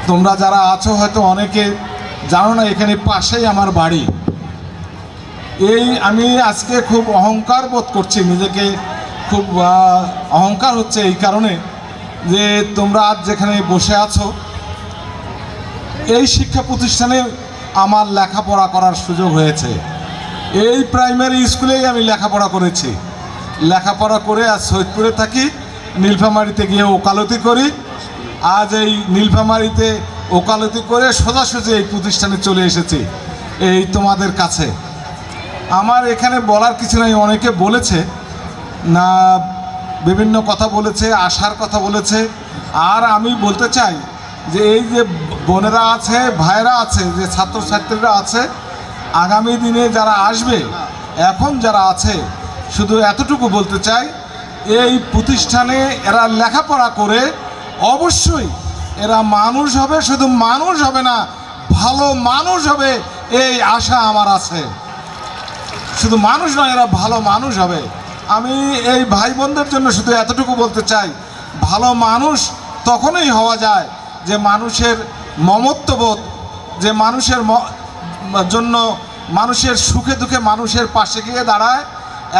তোমরা যারা আছো হয়তো অনেকে জানো না, এখানে পাশেই আমার বাড়ি। আমি আজকে খুব অহংকার বোধ করছি, নিজেকে খুব অহংকার হচ্ছে এই কারণে যে তোমরা আজ যেখানে বসে আছো, এই শিক্ষা প্রতিষ্ঠানে আমার লেখাপড়া করার সুযোগ হয়েছে। এই প্রাইমারি স্কুলেই আমি লেখাপড়া করেছি। লেখাপড়া করে আজ সৈয়দপুরে থাকি, নীলফামারীতে গিয়ে ওকালতি করি। আজ এই নীলফামারীতে ওকালতি করে সোজাসুজি এই প্রতিষ্ঠানে চলে এসেছি এই তোমাদের কাছে। আমার এখানে বলার কিছু নাই, অনেকে বলেছে না, বিভিন্ন কথা বলেছে, আশার কথা বলেছে। আর আমি বলতে চাই যে এই যে বোনেরা আছে, ভাইরা আছে, যে ছাত্রছাত্রীরা আছে, আগামী দিনে যারা আসবে, এখন যারা আছে, শুধু এতটুকু বলতে চাই, এই প্রতিষ্ঠানে এরা লেখাপড়া করে অবশ্যই এরা মানুষ হবে, শুধু মানুষ হবে না, ভালো মানুষ হবে, এই আশা আমার আছে। শুধু মানুষ নয়, এরা ভালো মানুষ হবে। আমি এই ভাই বোনদের জন্য শুধু এতটুকু বলতে চাই, ভালো মানুষ তখনই হওয়া যায় যে মানুষের মমত্ববোধ, যে মানুষের জন্য, মানুষের সুখে দুঃখে মানুষের পাশে গিয়ে দাঁড়ায়।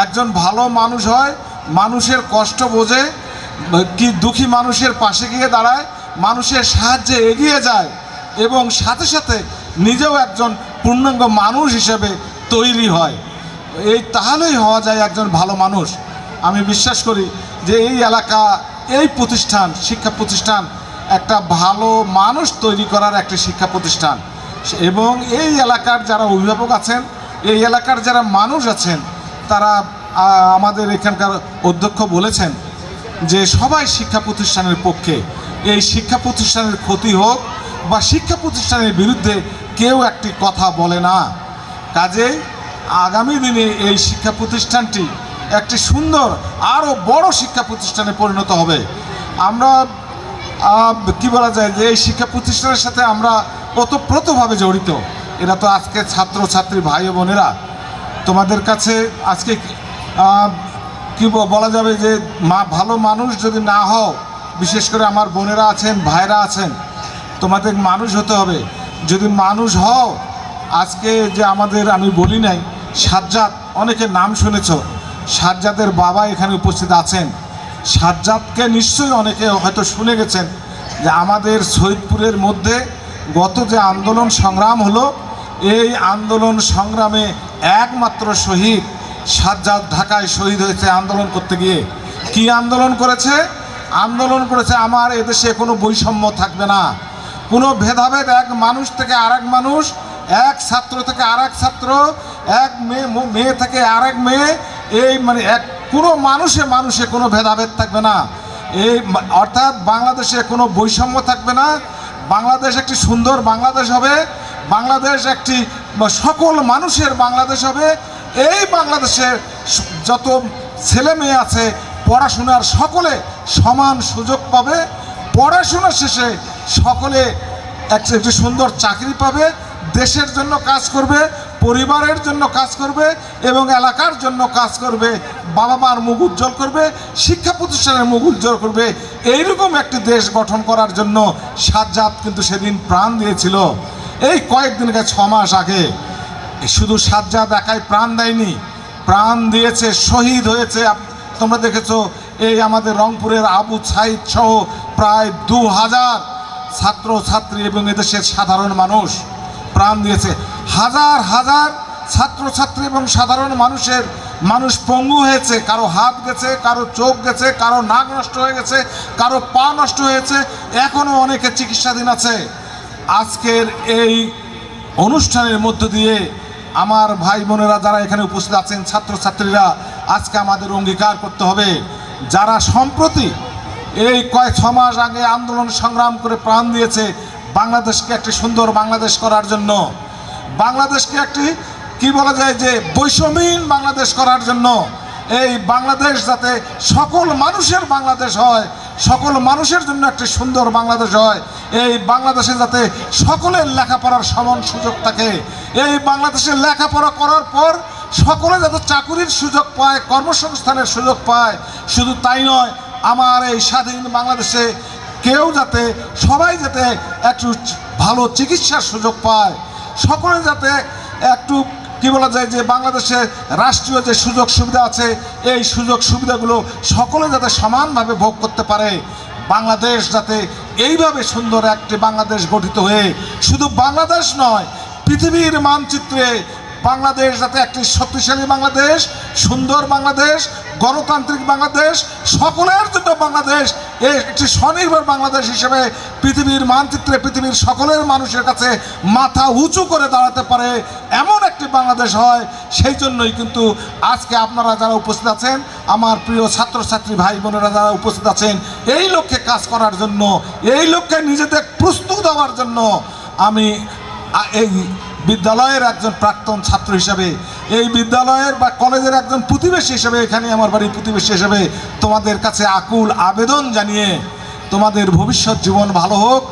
একজন ভালো মানুষ হয়, মানুষের কষ্ট বোঝে, কি দুঃখী মানুষের পাশে গিয়ে দাঁড়ায়, মানুষের সাহায্যে এগিয়ে যায় এবং সাথে সাথে নিজেও একজন পূর্ণাঙ্গ মানুষ হিসেবে তৈরি হয়। এই তাহলেই হওয়া যায় একজন ভালো মানুষ। আমি বিশ্বাস করি যে এই এলাকা, এই প্রতিষ্ঠান, শিক্ষা প্রতিষ্ঠান একটা ভালো মানুষ তৈরি করার একটি শিক্ষা প্রতিষ্ঠান। এবং এই এলাকার যারা অভিভাবক আছেন, এই এলাকার যারা মানুষ আছেন, তারা আমাদের এখানকার অধ্যক্ষ বলেছেন যে সবাই শিক্ষা প্রতিষ্ঠানের পক্ষে। এই শিক্ষা প্রতিষ্ঠানের ক্ষতি হোক বা শিক্ষা প্রতিষ্ঠানের বিরুদ্ধে কেউ একটি কথা বলে না। কাজেই আগামী দিনে এই শিক্ষা প্রতিষ্ঠানটি একটি সুন্দর আরও বড় শিক্ষা প্রতিষ্ঠানে পরিণত হবে। আমরা কি বলা যায় যে এই শিক্ষা প্রতিষ্ঠানের সাথে আমরা ওতপ্রোতভাবে জড়িত। এরা তো আজকে ছাত্রছাত্রী ভাই বোনেরা, তোমাদের কাছে আজকে কি বলা যাবে যে ভালো মানুষ যদি না হও, বিশেষ করে আমার বোনেরা আছেন, ভাইরা আছেন, তোমাদের মানুষ হতে হবে। যদি মানুষ হও, আজকে যে আমাদের, আমি বলি নাই, সাজ্জাদ, অনেকে নাম শুনেছ, সাজ্জাদের বাবা এখানে উপস্থিত আছেন। সাজ্জাদকে নিশ্চয়ই অনেকে হয়তো শুনে গেছেন যে আমাদের সৈয়দপুরের মধ্যে গত যে আন্দোলন সংগ্রাম হলো, এই আন্দোলন সংগ্রামে একমাত্র শহীদ সাজ্জাদ ঢাকায় শহীদ হয়েছে আন্দোলন করতে গিয়ে। কি আন্দোলন করেছে? আন্দোলন করেছে আমার এদেশে কোনো বৈষম্য থাকবে না, কোনো ভেদাভেদ, এক মানুষ থেকে আরেক মানুষ, এক ছাত্র থেকে আরেক ছাত্র, এক মেয়ে থেকে আরেক মেয়ে, এই মানে কোনো মানুষে কোনো ভেদাভেদ থাকবে না। এই অর্থাৎ বাংলাদেশে কোনো বৈষম্য থাকবে না। বাংলাদেশ একটি সুন্দর বাংলাদেশ হবে, বাংলাদেশ একটি সকল মানুষের বাংলাদেশ হবে। এই বাংলাদেশের যত ছেলে মেয়ে আছে, পড়াশোনার সকলে সমান সুযোগ পাবে, পড়াশোনা শেষে সকলে একটি সুন্দর চাকরি পাবে, দেশের জন্য কাজ করবে, পরিবারের জন্য কাজ করবে এবং এলাকার জন্য কাজ করবে, বাবা মার মুখ উজ্জ্বল করবে, শিক্ষা প্রতিষ্ঠানের মুখ উজ্জ্বল করবে। এইরকম একটি দেশ গঠন করার জন্য সাজ্জাদ কিন্তু সেদিন প্রাণ দিয়েছিল। এই কয়েকদিন আগে, 6 মাস আগে, শুধু সাজ্জাদ একাই প্রাণ দেয়নি, প্রাণ দিয়েছে, শহীদ হয়েছে। তোমরা দেখেছো, এই আমাদের রংপুরের আবু সাইদ সহ প্রায় 2000 ছাত্রছাত্রী এবং এদেশের সাধারণ মানুষ প্রাণ দিয়েছে। হাজার হাজার ছাত্রছাত্রী এবং সাধারণ মানুষ পঙ্গু হয়েছে, কারো হাত গেছে, কারো চোখ গেছে, কারো নাক নষ্ট হয়ে গেছে, কারো পা নষ্ট হয়েছে, এখনও অনেকে চিকিৎসাধীন আছে। আজকের এই অনুষ্ঠানের মধ্য দিয়ে আমার ভাই বোনেরা যারা এখানে উপস্থিত আছেন, ছাত্রছাত্রীরা, আজকে আমাদের অঙ্গীকার করতে হবে, যারা সম্প্রতি এই 6 মাস আগে আন্দোলন সংগ্রাম করে প্রাণ দিয়েছে বাংলাদেশকে একটি সুন্দর বাংলাদেশ করার জন্য, বাংলাদেশকে একটি কি বলা যায় যে বৈষম্যহীন বাংলাদেশ করার জন্য, এই বাংলাদেশ যাতে সকল মানুষের বাংলাদেশ হয়, সকল মানুষের জন্য একটি সুন্দর বাংলাদেশ হয়, এই বাংলাদেশে যাতে সকলের লেখাপড়ার সমান সুযোগ থাকে, এই বাংলাদেশে লেখাপড়া করার পর সকলে যাতে চাকুরির সুযোগ পায়, কর্মসংস্থানের সুযোগ পায়। শুধু তাই নয়, আমার এই স্বাধীন বাংলাদেশে কেউ যাতে সবাই যাতে একটু ভালো চিকিৎসার সুযোগ পায়, সকলে যাতে একটু কি বলা যায় যে বাংলাদেশের রাষ্ট্রীয় যে সুযোগ সুবিধা আছে এই সুযোগ সুবিধাগুলো সকলে যাতে সমানভাবে ভোগ করতে পারে, বাংলাদেশ যাতে এইভাবে সুন্দর একটি বাংলাদেশ গঠিত হয়ে শুধু বাংলাদেশ নয় পৃথিবীর মানচিত্রে বাংলাদেশ যাতে একটি শক্তিশালী বাংলাদেশ, সুন্দর বাংলাদেশ, গণতান্ত্রিক বাংলাদেশ, সকলের জন্য বাংলাদেশ, একটি স্বনির্ভর বাংলাদেশ হিসেবে পৃথিবীর মানচিত্রে পৃথিবীর সকলের মানুষের কাছে মাথা উঁচু করে দাঁড়াতে পারে এমন একটি বাংলাদেশ হয়। সেই জন্যই কিন্তু আজকে আপনারা যারা উপস্থিত আছেন, আমার প্রিয় ছাত্রছাত্রী ভাই বোনেরা যারা উপস্থিত আছেন, এই লক্ষ্যে কাজ করার জন্য, এই লক্ষ্যে নিজেদের প্রস্তুত হওয়ার জন্য আমি এই বিদ্যালয়ের একজন প্রাক্তন ছাত্র হিসাবে, এই বিদ্যালয়ের বা কলেজের একজন প্রতিবেশী হিসেবে, এখানে আমার বাড়ির প্রতিবেশী হিসেবে তোমাদের কাছে আকুল আবেদন জানিয়ে তোমাদের ভবিষ্যৎ জীবন ভালো হোক,